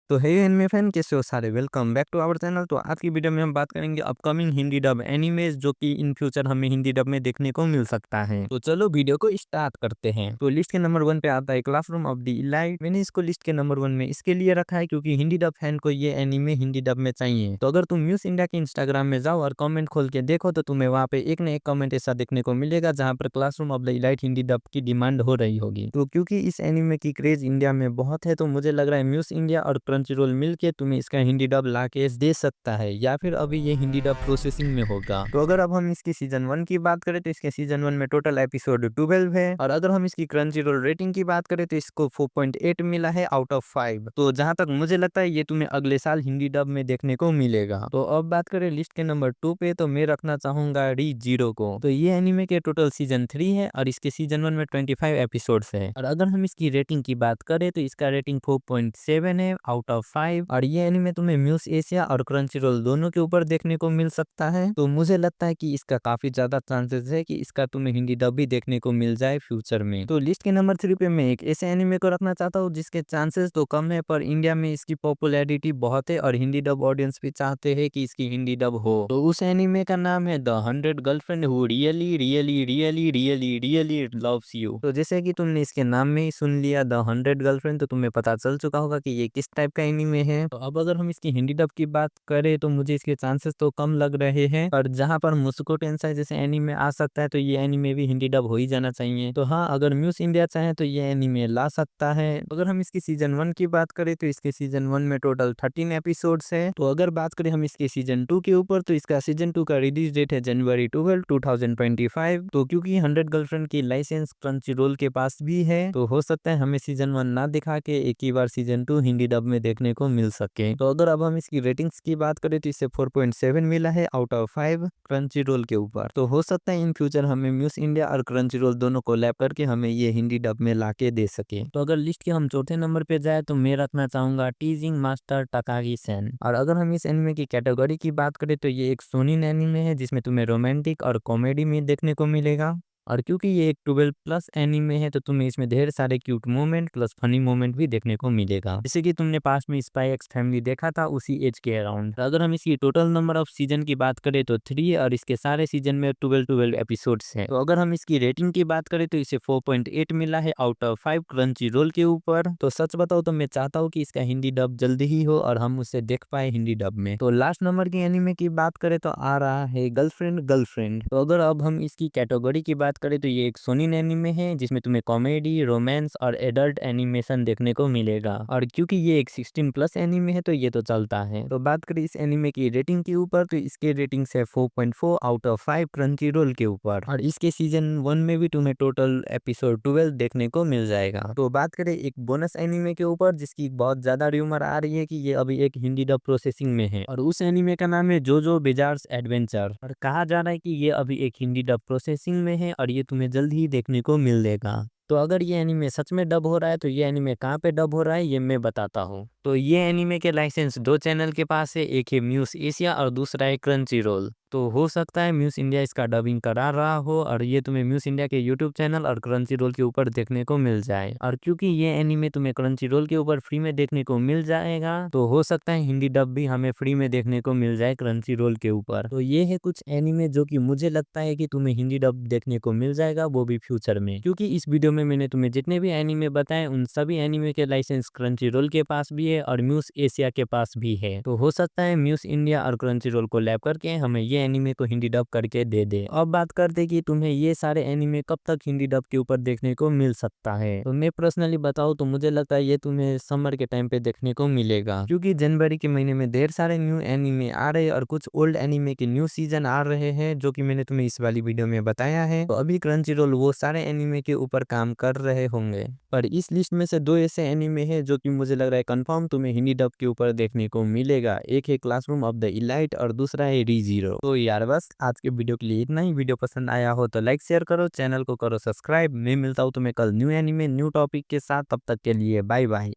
तो हे anime fan, कैसे हो सारे? Welcome back to our channel. तो आज की वीडियो में हम बात करेंगे अपकमिंग हिंदी डब एनिमेज जो कि इन फ्यूचर हमें हिंदी डब में देखने को मिल सकता है। तो चलो वीडियो को स्टार्ट करते हैं। तो लिस्ट के नंबर 1 पे आता है क्लासरूम ऑफ द इलाइट। मैंने इसको लिस्ट के नंबर 1 में इसके लिए रखा है क्योंकि हिंदी डब फैन को ये एनिमे हिंदी डब में चाहिए। तो अगर तुम न्यूज इंडिया के इंस्टाग्राम में जाओ और कमेंट खोल के देखो तो तुम्हें वहाँ पे एक न एक कमेंट ऐसा देखने को मिलेगा जहाँ पर classroom of the elite Hindi dub की डिमांड हो रही होगी। तो क्योंकि इस एनिमे की क्रेज इंडिया में बहुत है तो मुझे लग रहा है न्यूज इंडिया और क्रंची रोल मिलके तुम्हें इसका हिंदी डब ला के दे सकता है, या फिर अभी ये हिंदी डब प्रोसेसिंग में होगा। तो अगर अब हम इसकी सीजन 1 की बात करें तो इसके सीजन 1 में टोटल एपिसोड 12 है, और अगर हम इसकी क्रंची रोल रेटिंग की बात करें तो इसको 4.8 मिला है आउट ऑफ 5। तो जहां तक मुझे लगता है ये तुम्हें अगले साल हिंदी डब में देखने को मिलेगा। तो अब बात करें लिस्ट के नंबर 2 पे, तो मैं रखना चाहूंगा री जीरो को। तो ये एनिमे के टोटल सीजन 3 है और इसके सीजन 1 में 25 एपिसोड्स है, और अगर हम इसकी रेटिंग की बात करें तो इसका रेटिंग 4.7 है आउट ऑफ 5। और ये एनिमे तुम्हें म्यूज एशिया और क्रंची रोल दोनों के ऊपर देखने को मिल सकता है। तो मुझे लगता है कि इसका काफी ज्यादा चांसेस है कि इसका तुम्हें हिंदी डब भी देखने को मिल जाए फ्यूचर में। तो लिस्ट के नंबर 3 पे मैं एक ऐसे एनिमे को रखना चाहता हूँ जिसके चांसेस तो कम है पर इंडिया में इसकी पॉपुलैरिटी बहुत है और हिंदी डब ऑडियंस भी चाहते हैं कि इसकी हिंदी डब हो। तो उस एनिमे का नाम है the 100 girlfriend who really really really really really loves you. तो जैसे कि तुमने इसके नाम में ही सुन लिया द 100 गर्लफ्रेंड, तो तुम्हें पता चल चुका होगा कि ये किस टाइप का एनिमे है। तो अब अगर हम इसकी हिंदी डब की बात करें तो मुझे इसके चांसेस तो कम लग रहे हैं, पर जहां पर मुस्को टेंसाई जैसे एनिमे आ सकता है तो ये एनिमे भी हिंदी डब हो ही जाना चाहिए। तो हाँ, अगर म्यूज इंडिया चाहे तो ये एनिमे ला सकता है। अगर हम इसकी सीजन 1 की बात करें तो इसके सीजन 1 में टोटल 13 एपिसोड्स है। तो अगर बात करें हम इसके सीजन 2 के ऊपर तो इसका सीजन 2 का रिलीज डेट है जनवरी 12 2025। तो क्योंकि 100 गर्लफ्रेंड की लाइसेंस क्रंची रोल के पास भी है तो हो सकता है हमें सीजन 1 ना दिखा के एक ही बार सीजन 2 हिंदी डब में देखने को मिल सके। तो अगर अब हम इसकी रेटिंग्स की बात करें तो इसे 4.7 मिला है आउट ऑफ 5 क्रंची रोल के ऊपर। तो हो सकता है इन फ्यूचर हमें म्यूज इंडिया और क्रंची रोल दोनों को लैप करके हमें ये हिंदी डब में ला के दे सके। तो अगर लिस्ट के हम चौथे नंबर पे जाए तो मैं रखना चाहूंगा टीजिंग मास्टर तकागी सेन। और अगर हम इस एनिमे की कैटेगरी की बात करें तो ये एक शोनेन एनिमे है जिसमें तुम्हें रोमांटिक और कॉमेडी में देखने को मिलेगा। और क्योंकि ये एक 12 प्लस एनीमे है तो तुम्हें इसमें ढेर सारे cute moment plus funny moment भी देखने को मिलेगा, जैसे कि तुमने पास में स्पाई एक्स फैमिली देखा था उसी एज के अराउंड। अगर हम इसकी टोटल नंबर ऑफ सीजन की बात करें तो 3 है और इसके सारे सीजन में 12 एपिसोड्स है। तो अगर हम इसकी रेटिंग की बात करें तो इसे 4.8 मिला है आउट ऑफ 5 क्रंची रोल के ऊपर। तो सच बताओ तो मैं चाहता हूँ कि इसका हिंदी डब जल्दी ही हो और हम उसे देख पाए हिंदी डब में। तो लास्ट नंबर की एनीमे की बात करें तो आ रहा है गर्लफ्रेंड गर्लफ्रेंड। तो अगर अब हम इसकी कैटेगरी की बात करें तो ये एक शोनेन एनिमे है जिसमें तुम्हें कॉमेडी, रोमांस और एडल्ट एनिमेशन देखने को मिलेगा। और क्योंकि ये एक 16 प्लस एनिमे है तो ये तो चलता है। तो बात करें इस एनिमे की रेटिंग के ऊपर तो इसके रेटिंग है 4.4 आउट ऑफ 5 क्रंची रोल के ऊपर। और इसके सीजन 1 में भी तुम्हें टोटल एपिसोड 12 देखने को मिल जाएगा। तो बात करें एक बोनस एनिमे के ऊपर जिसकी बहुत ज्यादा र्यूमर आ रही है कि ये अभी एक हिंदी डब प्रोसेसिंग में है, और उस एनिमे का नाम है जोजो बिजार्स एडवेंचर। और कहा जा रहा है कि ये अभी एक हिंदी डब प्रोसेसिंग में है और ये तुम्हें जल्द ही देखने को मिल जाएगा। तो अगर ये एनीमे सच में डब हो रहा है तो ये एनीमे कहाँ पे डब हो रहा है ये मैं बताता हूँ। तो ये एनीमे के लाइसेंस दो चैनल के पास है, एक है म्यूज एशिया और दूसरा है क्रंची रोल। तो हो सकता है म्यूज इंडिया इसका डबिंग करा रहा हो और ये तुम्हें म्यूज इंडिया के यूट्यूब चैनल और क्रंची रोल के ऊपर देखने को मिल जाए। और क्योंकि ये एनीमे तुम्हें क्रंची रोल के ऊपर फ्री में देखने को मिल जाएगा तो हो सकता है हिंदी डब भी हमें फ्री में देखने को मिल जाए क्रंची रोल के ऊपर। तो ये है कुछ एनीमे जो कि मुझे लगता है कि तुम्हें हिंदी डब देखने को मिल जाएगा, वो भी फ्यूचर में। क्योंकि इस वीडियो में मैंने तुम्हें जितने भी एनीमे बताए उन सभी एनीमे के लाइसेंस क्रंची रोल के पास भी है और म्यूज एशिया के पास भी है। तो हो सकता है म्यूज इंडिया और क्रंची रोल को लैप करके हमें ये एनीमे को हिंदी डब करके दे दे। अब बात करते कि तुम्हें ये सारे एनीमे कब तक हिंदी डब के ऊपर देखने को मिल सकता है। तो मैं पर्सनली बताऊं तो मुझे लगता है ये तुम्हें समर के टाइम पे देखने को मिलेगा, क्योंकि जनवरी के महीने में ढेर सारे न्यू एनीमे आ रहे हैं और कुछ ओल्ड एनीमे के न्यू सीजन आ रहे हैं जो कि मैंने तुम्हें इस वाली वीडियो में बताया है। तो अभी क्रंची रोल वो सारे एनीमे के ऊपर काम कर रहे होंगे, पर इस लिस्ट में से दो ऐसे एनीमे हैं जो कि मुझे लग रहा है कंफर्म तुम्हें हिंदी डब के ऊपर देखने को मिलेगा। एक है क्लासरूम ऑफ द इलाइट और दूसरा है री जीरो। तो यार बस आज के वीडियो के लिए इतना ही। वीडियो पसंद आया हो तो लाइक शेयर करो, चैनल को करो सब्सक्राइब। मैं मिलता हूँ तुम्हें कल न्यू एनीमे न्यू टॉपिक के साथ, तब तक के लिए बाय बाय।